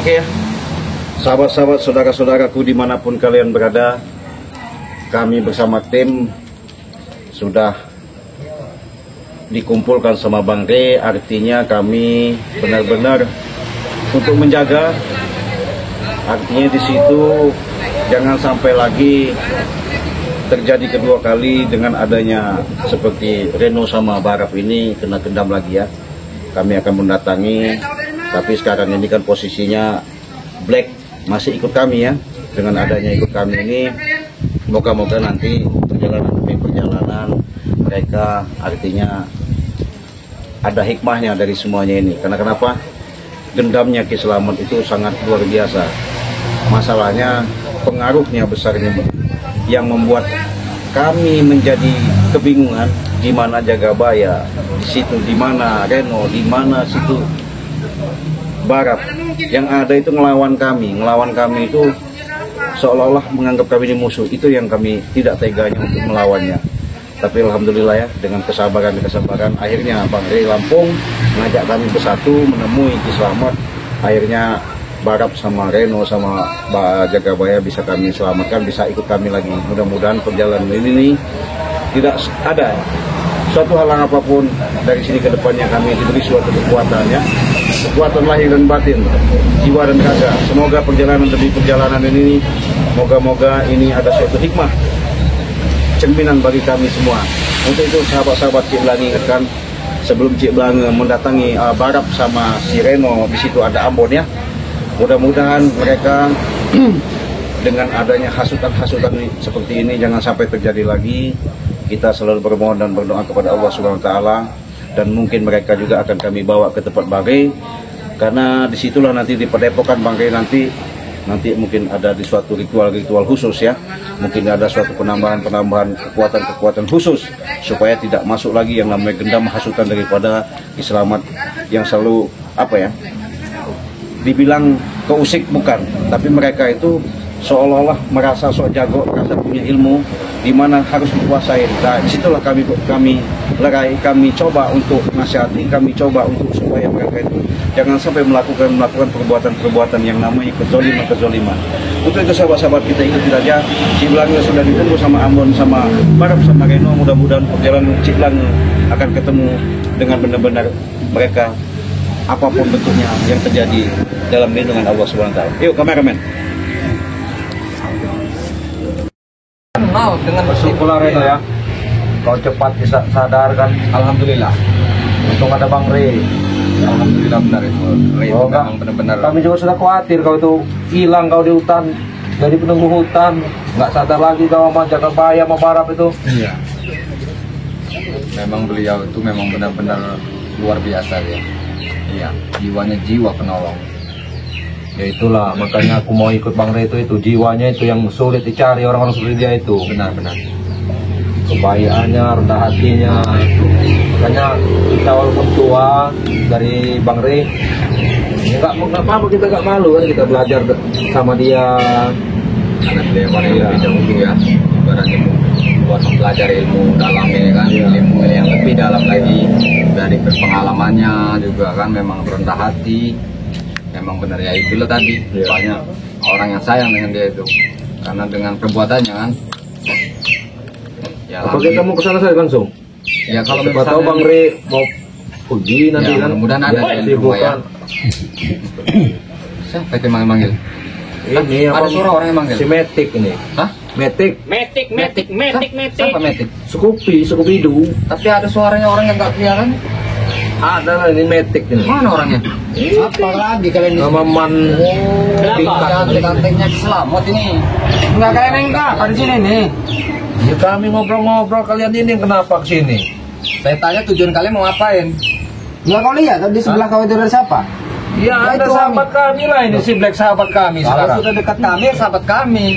Oke ya, sahabat-sahabat, saudara-saudaraku dimanapun kalian berada, kami bersama tim sudah dikumpulkan sama Bang Re. Artinya kami benar-benar untuk menjaga, artinya di situ jangan sampai lagi terjadi kedua kali dengan adanya seperti Reno sama Barap ini kena gendam lagi ya. Kami akan mendatangi, tapi sekarang ini kan posisinya Black masih ikut kami ya. Dengan adanya ikut kami ini, moga-moga nanti perjalanan mereka artinya ada hikmahnya dari semuanya ini. Karena kenapa? Dendamnya Ki Slamet itu sangat luar biasa. Masalahnya pengaruhnya besarnya yang membuat kami menjadi kebingungan di mana Jagabaya, di situ di mana Reno, di mana situ Barap. Yang ada itu ngelawan kami itu seolah-olah menganggap kami ini musuh. Itu yang kami tidak teganya untuk melawannya. Tapi alhamdulillah ya, dengan kesabaran akhirnya Bang Re Lampung mengajak kami bersatu menemui Ki Slamet. Akhirnya Barap sama Reno sama Jagabaya bisa kami selamatkan, bisa ikut kami lagi. Mudah-mudahan perjalanan ini tidak ada suatu halang apapun dari sini ke depannya. Kami diberi suatu kekuatan ya, kekuatan lahir dan batin, jiwa dan raga. Semoga perjalanan demi perjalanan ini, moga-moga ini ada suatu hikmah, cerminan bagi kami semua. Untuk itu sahabat-sahabat Cik Belangi ingatkan, sebelum Cik Belangi mendatangi Barap sama si Reno, di situ ada Ambon ya. Mudah-mudahan mereka dengan adanya hasutan-hasutan seperti ini jangan sampai terjadi lagi. Kita selalu bermohon dan berdoa kepada Allah Subhanahu wa taala, dan mungkin mereka juga akan kami bawa ke tempat Bang Re, karena disitulah nanti di Padepokan Bang Re nanti mungkin ada di suatu ritual khusus ya. Mungkin ada suatu penambahan kekuatan khusus supaya tidak masuk lagi yang namanya gendam hasutan daripada Ki Slamet yang selalu dibilang keusik bukan, tapi mereka itu seolah-olah merasa sok jago, merasa punya ilmu di mana harus dikuasai. Nah, disitulah kami lerai, kami coba untuk nasihati, kami coba untuk supaya mereka itu jangan sampai melakukan perbuatan yang namanya kezoliman. Untuk itu sahabat-sahabat kita ikuti saja. Cik Belangi sudah ditunggu sama Ambon, sama Barap, sama Reno. Mudah-mudahan perjalanan Cik Belangi akan ketemu dengan benar-benar mereka apapun bentuknya yang terjadi dalam lindungan Allah Subhanahu wa taala. Yuk kameramen. Dengan bersyukurlah Reno ya, kau cepat bisa sadarkan. Alhamdulillah. Untung ada Bang Re. Alhamdulillah benar itu. Oh, memang benar-benar. Kami juga sudah khawatir kau itu hilang, kau di hutan, jadi penunggu hutan, nggak sadar lagi kau sama Jagabaya sama Barap itu. Iya. Memang beliau itu memang benar-benar luar biasa ya. Iya, jiwanya jiwa penolong. Ya itulah makanya aku mau ikut Bang Re itu jiwanya itu yang sulit dicari orang-orang seperti dia itu. Benar-benar. Kebahagiaannya, rendah hatinya itu. Makanya kita walaupun tua dari Bang Re, nggak apa-apa, kita nggak malu kan, kita belajar sama dia. Karena beliau orang yang lebih jauh ya, ibaratnya buat mempelajari ilmu dalamnya kan, ilmu yang lebih dalam lagi dari berpengalamannya juga kan, memang rendah hati. Memang benar ya, itulah tadi banyak orang yang sayang dengan dia itu karena dengan perbuatannya kan. Ya, apakah kamu kesana saja langsung? Ya kalau siapa tahu Bang Re mau pergi nanti ya, kan. Mudah-mudahan ada yang bukan. Siapa itu yang manggil? Ini ada suara orang yang manggil. Si Metik ini. Hah? Metik. Siapa Metik? Scooby Doo. Tapi ada suaranya orang yang nggak kelihatan. Ada lah, ini Metik ini. Mana orangnya? Apa lagi kalian? Nama Man. Kenapa? Cantik-cantiknya Slamet ini. Enggak kayak Nengka, pada sini nih. Ya kami ngobrol-ngobrol, kalian ini kenapa kesini? Saya tanya tujuan kalian mau ngapain? Enggak, kau lihat di sebelah kau itu ada siapa? Ya ada sahabat kami lah ini, si Black sahabat kami Kalau sekarang. sudah dekat kami, sahabat kami.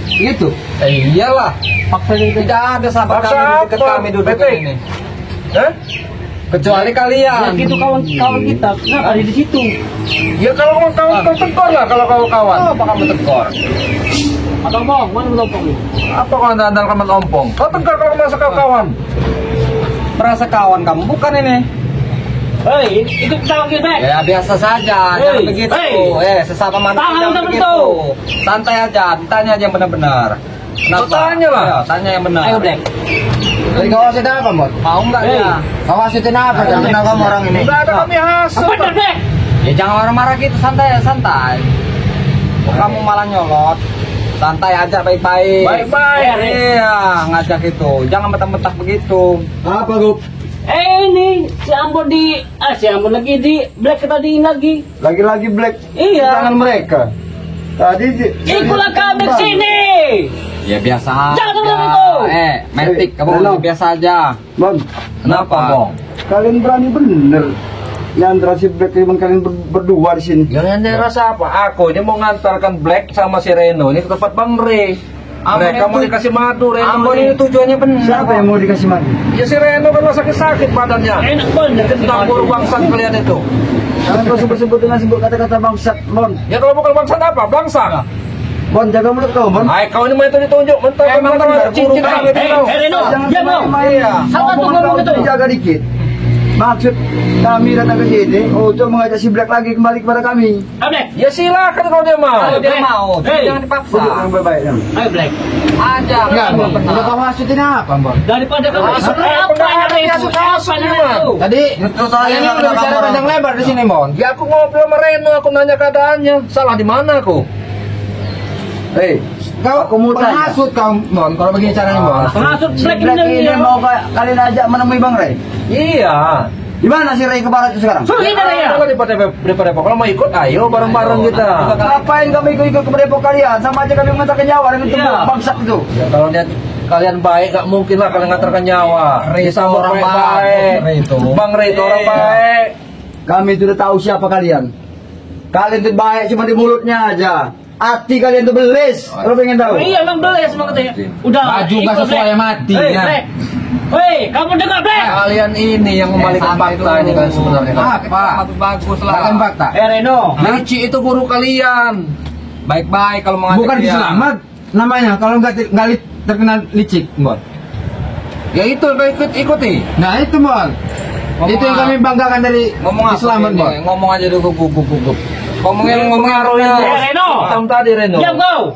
Gitu. Iyalah. Tidak ada sahabat kami di dekat kami duduk ini. Hah? Kecuali kalian. Itu kawan-kawan kita. Kenapa ada di situ? Ya kalau mau kawan kau tekor lah, kalau kau kawan. Oh, apa kamu tekor? Atau bong, mana belompong ini? Apa kau andal kaman ompong? Kau tekor kalau masa kau kawan. Merasa kawan kamu bukan ini. Hei, ikut tahu kita. Ya biasa saja, jangan begitu. Sesama manusia Tangan jangan udah begitu. betul. Santai aja, tanya aja yang benar-benar. Kenapa? Tanya lah. Ya, tanya yang benar. Ayo Black. Jadi kau wasit apa, Bot? Mau nggak ya? Kau wasitin apa? Jangan kenal kamu orang ini. Enggak ada kami hasut. Apa dah Black? Ya jangan marah-marah gitu, santai. Kok kamu malah nyolot? Santai aja, baik-baik. Baik-baik. Iya, ngajak itu. Jangan mentah-mentah begitu. Apa, Gup? Ini si Ambon si Ambon lagi di Black tadi lagi. Lagi-lagi Black. Iya. Tangan mereka. Tadi Ikutlah kami ke sini. Ya biasa Jangan aja. begitu. Metik, kamu biasa aja. Bang, Kenapa, Bang? kalian berani bener. Nyandra si Black cuman kalian berdua di sini. Yang rasa apa? Aku ini mau ngantarkan Black sama si Reno ini ke tempat Bang Re. Mereka mau dikasih madu, Reno. Ambon ini tujuannya benar. Siapa yang mau dikasih madu? Ya si Reno kan sakit-sakit badannya. Enak bener Campur bangsat kalian itu. Jangan kau sebut-sebut dengan sebut kata-kata bangsat, Bon. Ya kalau bukan bangsat apa? Bangsa. Bon, jaga mulut kau, Bon. Hai, kau ini mau itu ditunjuk. Mentah-mentah cincin kami tahu. Reno, Jangan ya mau. main-main. Sama tuh Omongan ngomong kau itu. dijaga dikit. Maksud kami datang ke sini untuk mengajak si Black lagi kembali kepada kami. Black. Ya silakan kalau dia mau. Ayo, Dia mau, Hey. jangan dipaksa. Duduk yang baik-baik. Yang. Ayo Black. Aja. Enggak, Bon. benar. Udah kau masukin apa, Bon? Daripada kamu Masuk, apa yang itu? Apa yang itu? Tadi ini udah bicara panjang lebar di sini, Bon. Ya aku ngobrol sama Reno, aku nanya keadaannya. Salah di mana aku? Hei, kau penghasut kau, Bon. Kalau begini caranya, Bon. Penghasut Si Black Black ini ini ya. mau kalian ajak menemui Bang Ray. Iya. Di mana si Ray ke barat itu sekarang? Suruh kita ya. Kalau di Depok, kalau mau ikut, ayo bareng-bareng kita. Ngapain kami ikut ke Depok kalian? Sama aja kami mengantarkan nyawa dengan Iya. tubuh bangsat itu. Ya, kalau lihat kalian baik, gak mungkin lah kalian ngantarkan nyawa. Ray itu Disambut orang baik-baik. baik, Ray itu. Bang Ray itu orang Iya. baik. Kami sudah tahu siapa kalian. Kalian itu baik cuma di mulutnya aja. Hati kalian itu belis. Kalau pengen tahu. Iya, emang beles semua katanya. Udah. Baju nggak ikut, sesuai Black. mati, Hei, ya. Black. Hei, kamu dengar Black? Kalian ini yang membalikan fakta ini kan sebenarnya. Apa? Bagus lah. Kalian fakta. Reno. Lici itu guru kalian. Baik-baik kalau mengajak Bukan dia. selamat namanya. Kalau nggak terkenal licik, Bon. Ya itu ikuti. Nah itu, Bon. Itu yang kami banggakan dari Ngomong apa Selamat, ini? Bon. Ngomong aja dulu gugup. Ngomongin Reno. Tahu tadi Reno. Diam kau.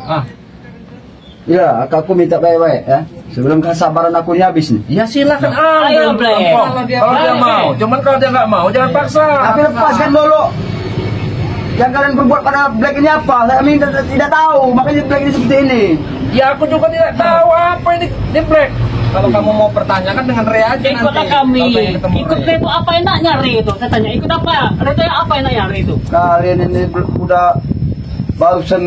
Ya, aku minta baik-baik ya. Sebelum kesabaran aku ini habis nih. Ya silakan Ayo, ambil. Black. Kalau dia mau, cuman kalau dia nggak mau jangan paksa. Tapi lepaskan dulu. Yang kalian berbuat pada Black ini apa? Kami tidak tahu. Makanya Black ini seperti ini. Ya aku juga tidak tahu apa ini di Black. Kalau kamu mau pertanyakan dengan Ray aja Ikutlah nanti. kami. Kalau pengen ketemu Ikut Ray. Ray itu apa enaknya Ray itu? Saya tanya, ikut apa? Ray itu apa enaknya Ray itu? Kalian ini udah barusan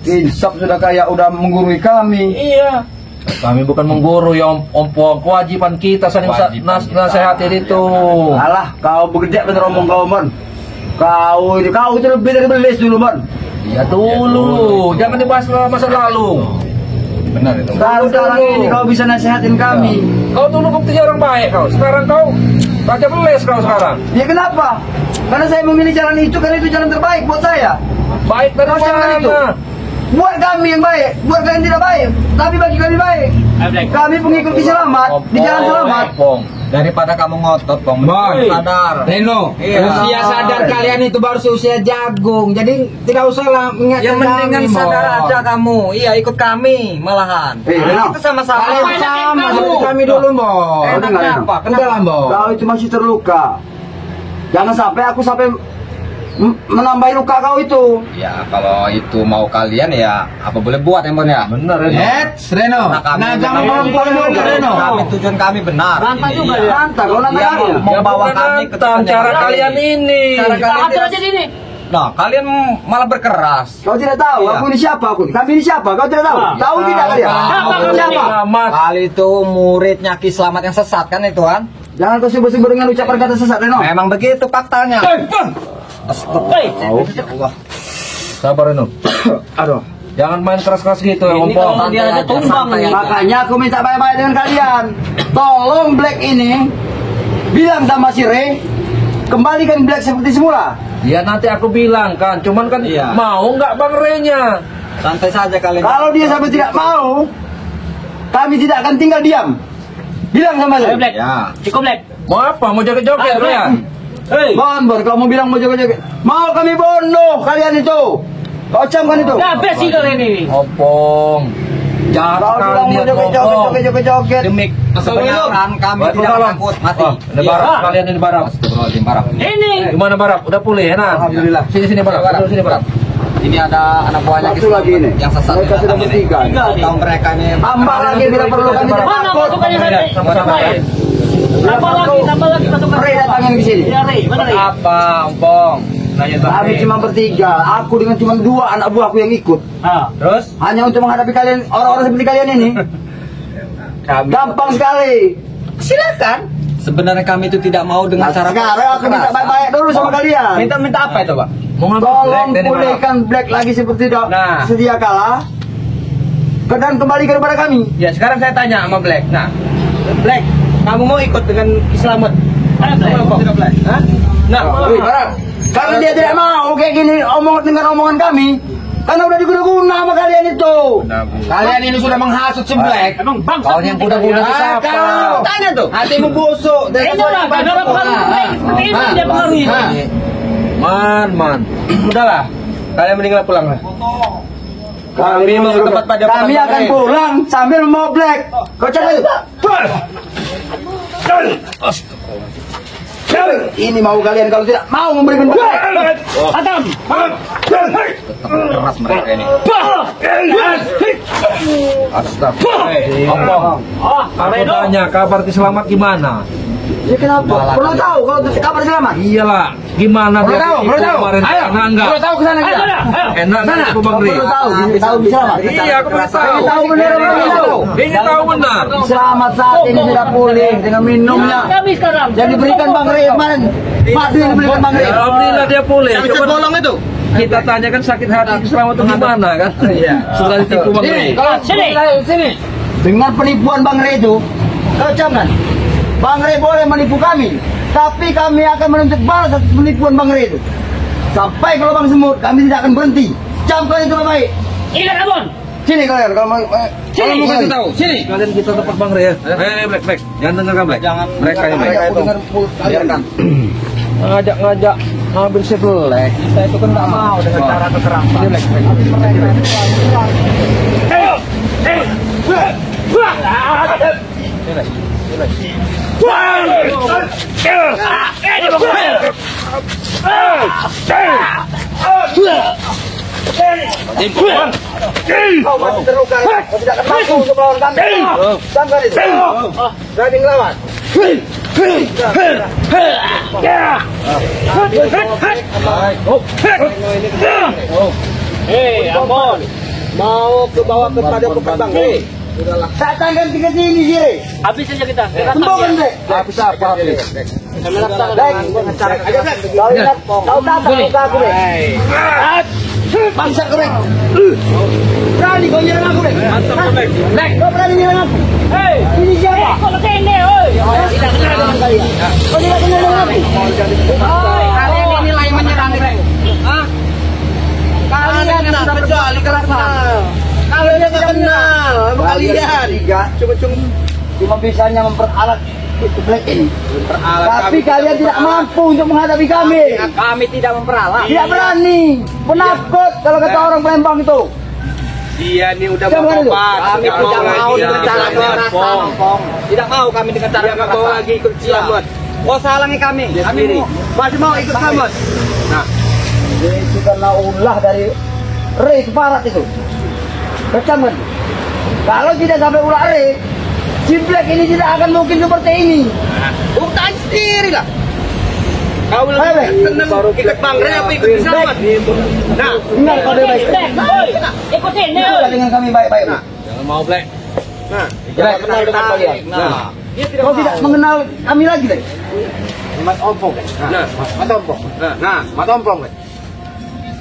insaf sudah kayak udah menggurui kami. Iya. Kami bukan mengguru ya Om Pong. Kewajiban kita saling nasehatin itu. Alah, kau begede bener omong kau, Mon. Kau itu lebih dari belis dulu, Mon. Ya dulu, jangan dibahas masa lalu. Benar itu. Sekarang ini kau bisa nasihatin kami. Kau dulu buktinya orang baik kau. Sekarang kau raja beles kau sekarang. Ya kenapa? Karena saya memilih jalan itu karena itu jalan terbaik buat saya. Baik dari Kau jangan itu. mana? Buat kami yang baik, buat kalian tidak baik. Tapi bagi kami baik. Ayo Black. Kami pengikut selamat di jalan selamat. Pong. Daripada kamu ngotot, Bang. Bon. Sadar. Reno, Iya. usia sadar kalian itu baru seusia jagung. Jadi tidak usah lah mengingatkan Yang mendingan kami, sadar Bon. aja kamu. Iya, ikut kami malahan. Reno, Kita sama-sama. kalian Apa sama enaknya seperti kamu? kami dulu, Bon. Enaknya apa? Udah lah, Bon. Kau itu masih terluka. Jangan sampai aku menambahi luka kau itu. Ya, kalau itu mau kalian ya apa boleh buat ya, Bon ya. Benar Reno. Reno. Nah, jangan perempuan juga, Reno. Kami tujuan kami benar. Rantau Ini, juga iya. ya. Nantang, kau nantang Iya, aku. mau Ya bawa bukan kami ke nantang, cara tempat kalian ini. Cara Kita kalian atur tidak- aja sini. Nah, kalian malah berkeras. Kau tidak tahu, Iya. aku ini siapa aku? Kami ini siapa? Kau tidak tahu? Ah. Tahu tidak kalian? Siapa? Selamat. Kali itu muridnya Ki Slamet yang sesat kan itu kan? Jangan kau sebut-sebut dengan ucapan kata sesat, Reno. Memang begitu faktanya. Hei. Sabar Reno. Aduh. Jangan main keras-keras gitu ya Om Ini Pong. kalau dia ada tumbang Santai nih. aja. Makanya aku minta baik-baik dengan kalian. Tolong Black ini bilang sama si Ray, kembalikan Black seperti semula. Ya nanti aku bilang kan, cuman kan Iya. mau nggak Bang Renya? Santai saja kalian. Kalau dia sampai tidak mau, kami tidak akan tinggal diam. Bilang sama Ayo saya. Black. Ya. Ikut Black. Mau apa? Mau joget-joget Ayo, ya? Hei. Bambor, kamu bilang mau joget-joget. Mau kami bunuh kalian itu. Kau camkan itu. Dah besi kalian ini. Opong. Jangan Kau bilang mau joget-joget. Demi kebenaran kami tidak takut mati. Ada Barap, kalian ini Barap. Astagfirullahaladzim, Barap. Ini. Gimana Barap? Udah pulih ya? Alhamdulillah. Sini Barap. Sini Barap. Ini ada anak buahnya Satu lagi ini. yang sesat. Mereka sudah bertiga. Tahu mereka ini. Tambah lagi bila perlu kami tidak Mana takut. pasukannya tadi? Tambah lagi pasukan. Rey datangin ke sini. Ya Rey, mana Rey? Apa, Opong? Nanya Kami cuma bertiga. Aku dengan cuma 2 anak buahku yang ikut. Ah. Terus? Hanya untuk menghadapi kalian orang-orang seperti kalian ini. Gampang sekali. Silakan. Sebenarnya kami itu tidak mau dengan cara Sekarang aku minta baik-baik dulu sama kalian. Minta apa itu, Pak? Mau ngambil Tolong black dari Barap. pulihkan Black lagi seperti Nah. sedia kala. Dan kembalikan kepada kami. Ya, sekarang saya tanya sama Black. Nah, Black, kamu mau ikut dengan Islamet? Tidak Black. Hah? Nah, Wih, Barang. Karena dia tidak mau kayak gini dengan omongan kami. Karena udah diguna-guna sama kalian itu. kalian ini sudah menghasut si Black. Emang bangsa. Kau yang kuda-kuda itu siapa? Kau tanya tuh. Hatimu busuk. Inilah karena pengaruh. Seperti ini dia pengaruhi. Man. Udahlah. Kalian mending pulang lah. Kami mau ke tempat pada Kami akan pulang sambil mau Black. Kau cari itu. Ini mau kalian kalau tidak mau memberikan Black. Adam. keras mereka ini. Astagfirullah. Aku tanya kabar selamat gimana? Ya kenapa? Perlu tahu kalau kabar selamat. Iyalah, gimana Perlu tahu, perlu tahu. kemarin? Ayo, Enak enggak? perlu tahu ke sana kita. Enak enggak itu Bang Ri? Perlu tahu, tahu selamat. Iya, aku perlu tahu. Tahu benar, tahu. Ini tahu benar. Selamat saat ini sudah pulih dengan minumnya Kami sekarang. yang diberikan Bang Rey kemarin. Madu yang diberikan Bang Rey. Alhamdulillah dia pulih. Bisa Coba tolong itu. kita tanyakan sakit hati Selamat itu gimana kan? Sudah ditipu Bang Ri. Sini. Dengan penipuan Bang Rey itu, kau camkan. Bang Rey boleh menipu kami, tapi kami akan menuntut balas atas penipuan Bang Rey itu. Sampai ke lubang semut, kami tidak akan berhenti. Camkan itu baik. Ingat Abon. Sini kalian, kalau mau kasih tahu. Sini. Kalian kita tempat Bang Ri ya. Black. Jangan dengarkan Black. Mereka yang Black. Aku dengar biarkan. Ngajak ngambil si Black. Kita itu kan nggak mau dengan cara kekerasan. Black. Kau masih terluka, kau tidak akan mampu untuk melawan kami. Camkan itu. Berani ngelawan. Hei, Abon. Mau ke bawah kepada Bang Rey. Datangkan ke sini sih. Habis saja kita. Sembuhkan Black. Habis apa? Black. Kau ingat, kau datang ke aku Black. Bangsa kau Black. Berani kau nyerang aku Black. Black, kau berani nyerang aku. Hei, Ini siapa? kau lekene, oi. Tidak kenal dengan kalian. Kau tidak kenal dengan aku. Kalian inilah yang menyerang ini. Kalian sudah berkali kenal. Kalian tidak kenal sama kalian. Cuma bisanya memperalat itu Black ini. Tapi kalian tidak mampu untuk menghadapi kami. Kami tidak memperalat. Tidak berani. Penakut kalau kata orang Palembang itu. Dia ini udah Jangan dulu. Kami tidak mau dengan cara kekerasan. Tidak mau kami dengan cara kekerasan. Mau lagi ikut selamat. Oh, halangi kami. Kami masih mau ikut selamat. Itu karena ulah dari Rey Keparat itu. Kecaman. Kalau tidak sampai ulah Rey, si Black ini tidak akan mungkin seperti ini. Buktiin sendiri lah. Kau lebih senang ikut Bang Rey apa ikut selamat? Nah, Ingat kau dia baik. Oi, ikutin nih, Itulah oi. dengan kami baik-baik. Jangan mau Black. Black, kenal dengan kalian. Nah, kau tidak mengenal kami lagi, Black. Mat Ompong. Mat Ompong. Mat Ompong, Black.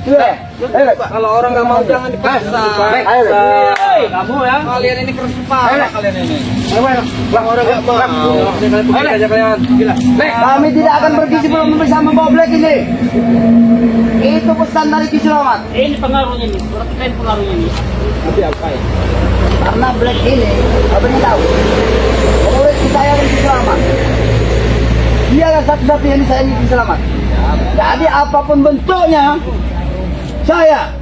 Black. Kalau orang nggak mau jangan dipaksa. Hei, kamu ya. Kalian ini keras kepala kalian ini. Orang nggak mau. Kalian. Kami tidak akan pergi sebelum bisa membawa Black ini. Itu pesan dari Ki Selamat. Ini pengaruhnya nih. Perhatikan pengaruhnya nih. Karena Black ini, apa yang tahu? Oleh kita yang Ki Selamat. Dialah satu-satunya yang saya ingin selamat. Jadi apapun bentuknya, saya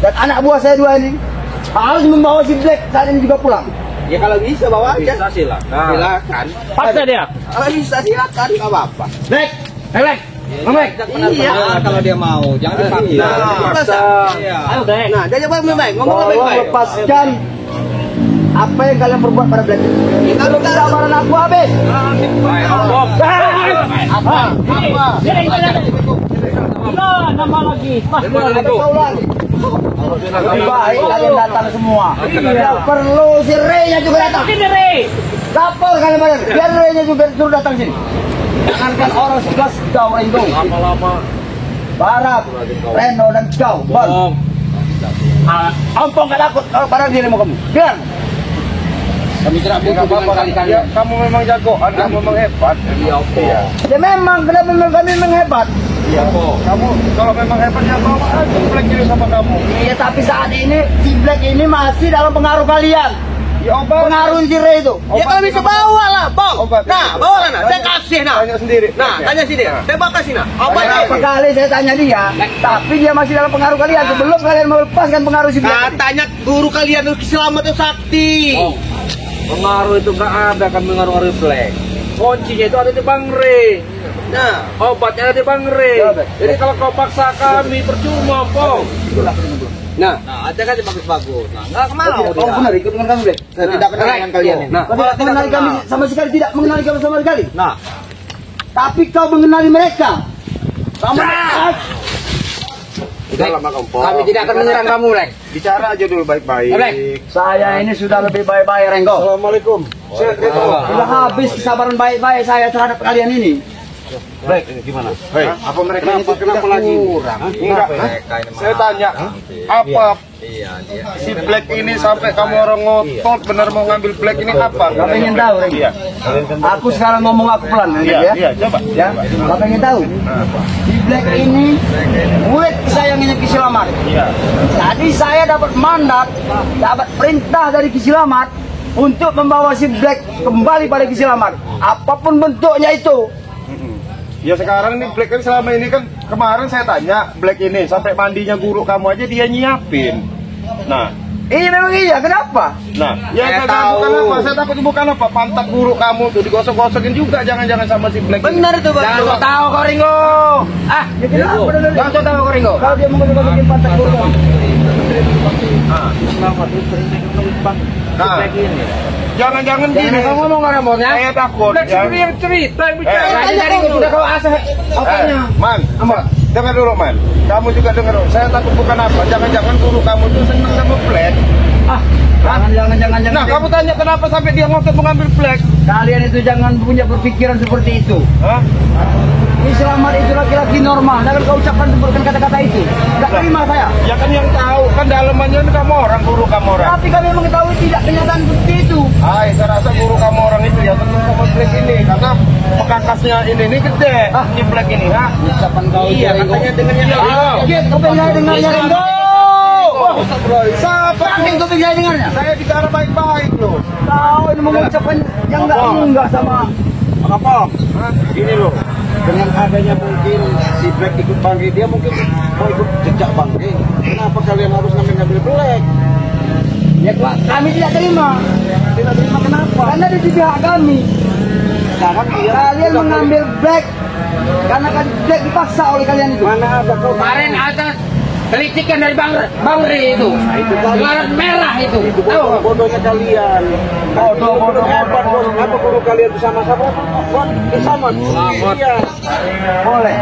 dan anak buah saya dua ini harus membawa si Black saat ini juga pulang. Ya kalau bisa bawa aja. Bisa silakan. Silakan. Paksa dia. Kalau bisa silakan, nggak apa-apa. Black, Black, Black. Iya, kalau dia mau, jangan dipaksa. Dipaksa. Iya. Ayo, Black. Nah, dia coba baik, ngomong Tolong baik-baik. lepaskan apa yang kalian perbuat pada Black. Kalau kesabaran aku habis. Apa? Nah, nama lagi. Mas, Lebih baik kalian datang semua. Tidak perlu si Rey-nya juga datang. Sini, Rey. Lapor kalian bayar. Biar Rey-nya juga suruh datang sini. Jangankan orang sekelas kau Renggo. Lama-lama. Barat, Reno dan kau. Bang. Ampun gak takut kalau pada dirimu kamu. Biar. Kami tidak butuh apa kali-kali. Kamu memang jagoan, kamu memang hebat. Iya. Ya memang, kenapa memang kami memang hebat. Iya kok. Kamu kalau memang hebat ya bawa aja Black ini sama kamu. Iya tapi saat ini si Black ini masih dalam pengaruh kalian. Ya obat. Pengaruh si Rey itu. Ya kalau bisa bawa lah, Bang. Obat. Nah, bawa lah, nah. Saya kasih, nah. Tanya sendiri. Nah, tanya sini. Saya bakal kasih, nah. Obatnya Berapa ini. kali saya tanya dia, tapi dia masih dalam pengaruh kalian. Sebelum kalian melepaskan pengaruh si Black ini. Katanya guru kalian itu selamat itu sakti. Pengaruh itu nggak ada kan mengaruh Black. Kuncinya itu ada di Bang Rey. Nah, Obatnya ada di Bang Rey. Jadi kalau kau paksa kami percuma, Pong. nah, ada kan bagus-bagus. Nah, enggak kemau Oh benar ikut dengan kami Black. Saya tidak kenal dengan kalian ini. Kau tidak mengenali kami sama sekali, tidak mengenali kami sama sekali. Nah, Tapi kau mengenali mereka. Kamu kami tidak akan menyerang kamu, Lek. Bicara aja dulu baik-baik. saya ini sudah lebih baik-baik Renggo. Assalamualaikum. Sudah habis kesabaran baik-baik saya terhadap kalian ini. Black, gimana? Hei, apa mereka kenapa lagi? Enggak, saya tanya, apa si Black ini sampai kamu orang ngotot benar mau ngambil Black ini apa? Kau pengen tahu Renggo? Iya. Aku sekarang ngomong aku pelan ya. Iya, coba. Ya, kau pengen tahu? Di Black ini murid kesayangannya Ki Slamet. Iya. Jadi saya dapat mandat, dapat perintah dari Ki Slamet untuk membawa si Black kembali pada Ki Slamet. Apapun bentuknya itu. Ya sekarang nih Black kan selama ini kan kemarin saya tanya Black ini sampai mandinya guru kamu aja dia nyiapin. Nah, Iya memang iya, kenapa? ya saya bukan apa, saya takut bukan apa, pantat guru kamu tuh digosok-gosokin juga jangan-jangan sama si Black. benar itu, Bang. Jangan so tahu kau Ringo. Ah, ya kenapa? Jangan so tahu kau Ringo. Kalau dia mau gosokin pantat guru kamu. Nah, jangan-jangan gini. Kamu ngomong nggak remotnya? Saya takut. Ya. yang cerita yang bicara. Dari sudah kau asah apanya? Man, dengar dulu Man. Kamu juga dengar dulu. Saya takut bukan apa. Jangan-jangan guru kamu tuh senang sama Black. Ah, jangan. Nah, kamu tanya kenapa sampai dia ngotot mengambil Black? Kalian itu jangan punya berpikiran seperti itu. Hah? Ki Slamet itu laki-laki normal. Jangan kau ucapkan sebutkan kata-kata itu. Tidak terima saya. Ya kan yang tahu kan dalamannya ini kamu orang, guru kamu orang. Tapi kami mengetahui tidak kenyataan seperti itu. Saya rasa guru kamu orang itu ya tentu sama Black ini karena pekakasnya ini gede. Si Black ini, ha? Ucapan kau Iya, katanya dengannya Kau pengen dengarnya Ringo. Siapa? Kau pengen dengarnya. Saya bicara baik-baik loh. Kau ini mengucapkan yang enggak sama. Apa? Gini loh, dengan adanya mungkin si Black ikut Bangke, dia mungkin mau ikut jejak Bangke. Kenapa kalian harus ngambil Black? Ya kami tidak terima. Tidak terima kenapa? Karena di pihak kami. Sekarang Kalian mengambil Black karena kan Black dipaksa oleh kalian itu. mana ada kau? Kemarin ada kelicikan dari Bang Rey itu. Warna merah itu. Tahu? Bodohnya kalian. Bodoh hebat bos. Apa guru kalian bersama-sama? Bersama. Iya. Boleh.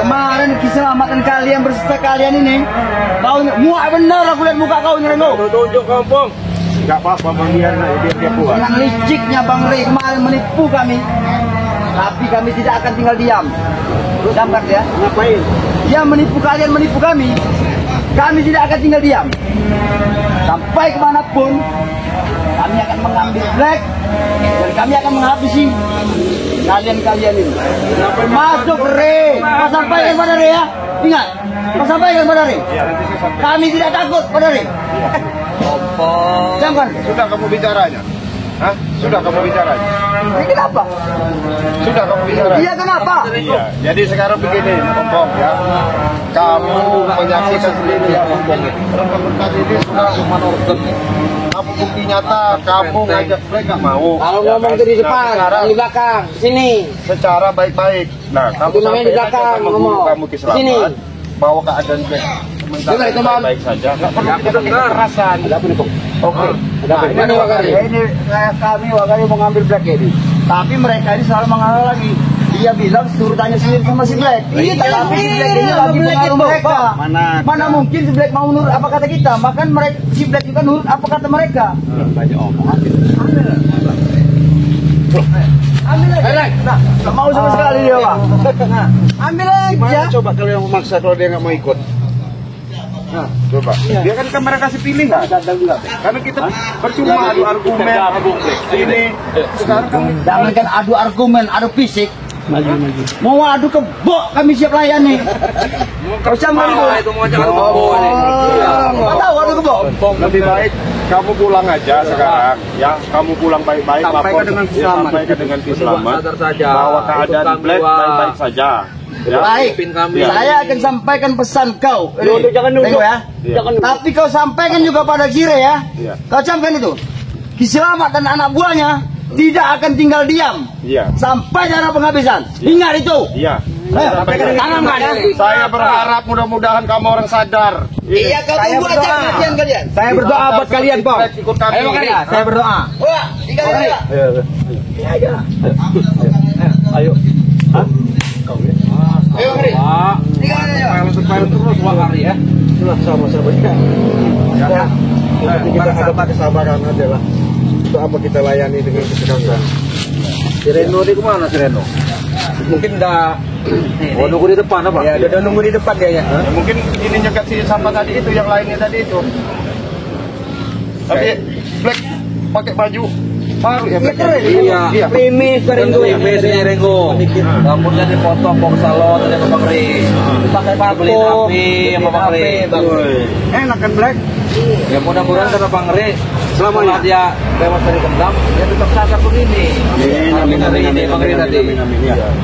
Kemarin keselamatan kalian berserta kalian ini. Kau muak benar aku lihat muka kau ini Ringo. Tunjuk kampung. Enggak apa-apa Bang Dian, dia buat. Yang liciknya Bang Rey kemarin menipu kami. Tapi kami tidak akan tinggal diam. Dampak ya. Ngapain? Dia menipu kalian, menipu kami. Kami tidak akan tinggal diam. Sampai kemanapun, kami akan mengambil Black dan kami akan menghabisi kalian ini. Masuk Rey. Kau sampaikan pada Rey ya. Ingat, kau sampaikan pada Rey. Kami tidak takut pada Rey. Jangan. Sudah kamu bicaranya. Hah? Sudah kamu bicara? Ini kenapa? Sudah kamu bicara? Iya kenapa? Iya. Jadi sekarang begini, Kompong ya. Kamu menyaksikan sendiri ya, Kompong. Berkat ini sudah manortor. Kamu bukti nyata, kamu ngajak Black nggak mau. Kalau Ya ngomong kan? itu di Nah, depan, sekarang di belakang, sini. secara baik-baik. Nah, kamu Itu namanya di sampaikan belakang, sama guru ngomong. kamu ke Selamat Sini. bahwa keadaan Black Coba itu, Bang. baik saja. Nggak perlu kita kekerasan. Ada apa nih, Bang? Oke. Ada apa? Mana Wakari? Ini kami Wakari mau ngambil Black ini. Tapi mereka ini selalu mengalah lagi. Dia bilang suruh tanya sendiri sama si Black. Iya, Tapi si Black ini iya, lagi Black pengaruh itu. mereka. Mana mungkin si Black mau nurut apa kata kita? Bahkan mereka si Black juga nurut apa kata mereka. Banyak omongan. Ambil aja. Nah, nggak mau sama sekali dia, Pak. Nah, ambil aja. Coba kalau yang memaksa kalau dia nggak mau ikut. Nah, coba. Dia kan mereka kasih pilihan. Karena kita percuma adu argumen. Ini sekarang kamu Jangankan adu argumen, adu fisik. Mau adu kebok kami siap layani. Kau sama itu. Itu mau jangan bobo ini. Kau tahu adu kebok? lebih baik kamu pulang aja sekarang ya. Kamu pulang baik-baik. Sampaikan dengan selamat. Sampaikan dengan selamat. Sadar saja. Bahwa keadaan Untuk Black kami, baik-baik saja. Ya. Baik, Pimpin kami. saya akan sampaikan pesan kau. Jangan nunduk. Tengok ya. Jangan nunduk. Tapi kau sampaikan juga pada Jire ya. Iya. Kau camkan itu. Ki Selamat dan anak buahnya tidak akan tinggal diam Iya. sampai darah penghabisan. Ingat itu. Iya. Tanamkan ya. Saya berharap mudah-mudahan kamu orang sadar. Iya, kau tunggu aja kematian kalian. Saya berdoa buat kalian, Bang. Ikut kami. Ayo, Wakari. Saya berdoa. Wah, tinggal aja. Ayo. Ayo, Wakari. Pak. Tinggal aja. Supaya terus Wakari ya. Sama-sama ya. Kita ada kesabaran adalah untuk apa kita layani dengan kesadaran. Si Reno di kemana si Reno? Mungkin udah nunggu di depan apa? Ya, udah nunggu di depan dia ya. Ya, mungkin ini nyegat si sampah tadi itu, yang lainnya tadi itu. Tapi Black pakai baju baru ya Black. Iya. Primis Renggo, biasanya Renggo. Rambutnya dipotong mau ke salon ada Bang Ri. Pakai Beli api sama Bang Ri. Enak kan Black? Ya mudah-mudahan karena Bang Ri setelah dia bebas dari kendam, dia tetap sadar begini. Amin ini Bang Ri tadi.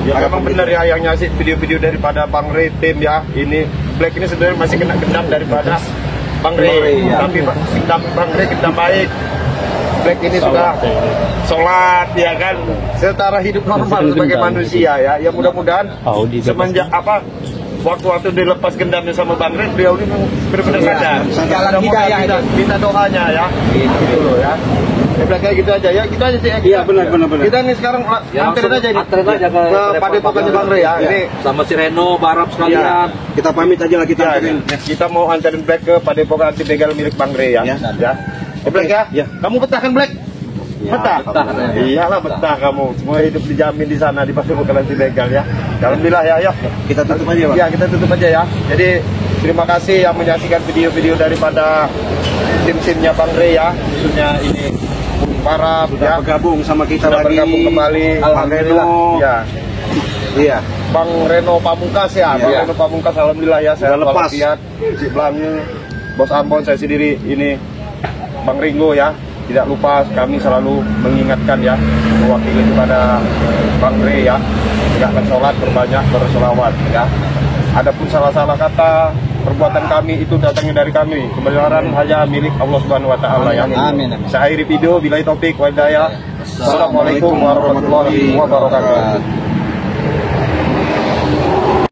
Ya memang benar ya yang ngasih video-video daripada Bang Ray tim ya. Ini Black ini sebenarnya masih kena gendam daripada Bang Ray. Tapi gendam Bang Ray gendam baik. Black ini sudah sholat ya kan, setara hidup normal sebagai manusia ya. Ya mudah-mudahan semenjak apa waktu-waktu dilepas gendamnya sama Bang Ray, beliau ini benar-benar sadar. Jalan hidayah itu. Minta doanya ya. Gitu loh ya. Black kayak gitu aja ya, gitu aja sih. Iya benar. Kita nih sekarang anterin aja ini. Anterin aja ke Padepokannya Bang Ray ya. Ini sama si Reno, Barap sekalian. kita pamit aja lah kita anterin. Kita mau anterin Black ke Padepokan anti begal milik Bang Ray ya. Ya. Black ya. Kamu betah kan Black? Betah. Iyalah betah kamu. Semua hidup dijamin di sana di Padepokan anti begal ya. Alhamdulillah ya. Kita tutup aja, Pak. Ya, kita tutup aja ya. Jadi terima kasih yang menyaksikan video-video daripada tim-timnya Bang Ray ya. Khususnya ini para ya, bergabung sama kita lagi. Bergabung kembali. Alhamdulillah. Ya. Iya. Bang Reno Pamungkas ya. Bang Reno Pamungkas alhamdulillah ya. Saya lepas. Lihat si Blange, Bos Ambon, saya sendiri ini Bang Ringo ya. Tidak lupa kami selalu mengingatkan ya, mewakili kepada Bang Ray ya. Tegakkan sholat, berbanyak berselawat ya. Adapun salah-salah kata perbuatan kami itu datangnya dari kami. Kebenaran hanya milik Allah Subhanahu wa taala ya. Amin. Saya akhiri video, billahi taufik wa hidayah. Assalamualaikum warahmatullahi wabarakatuh.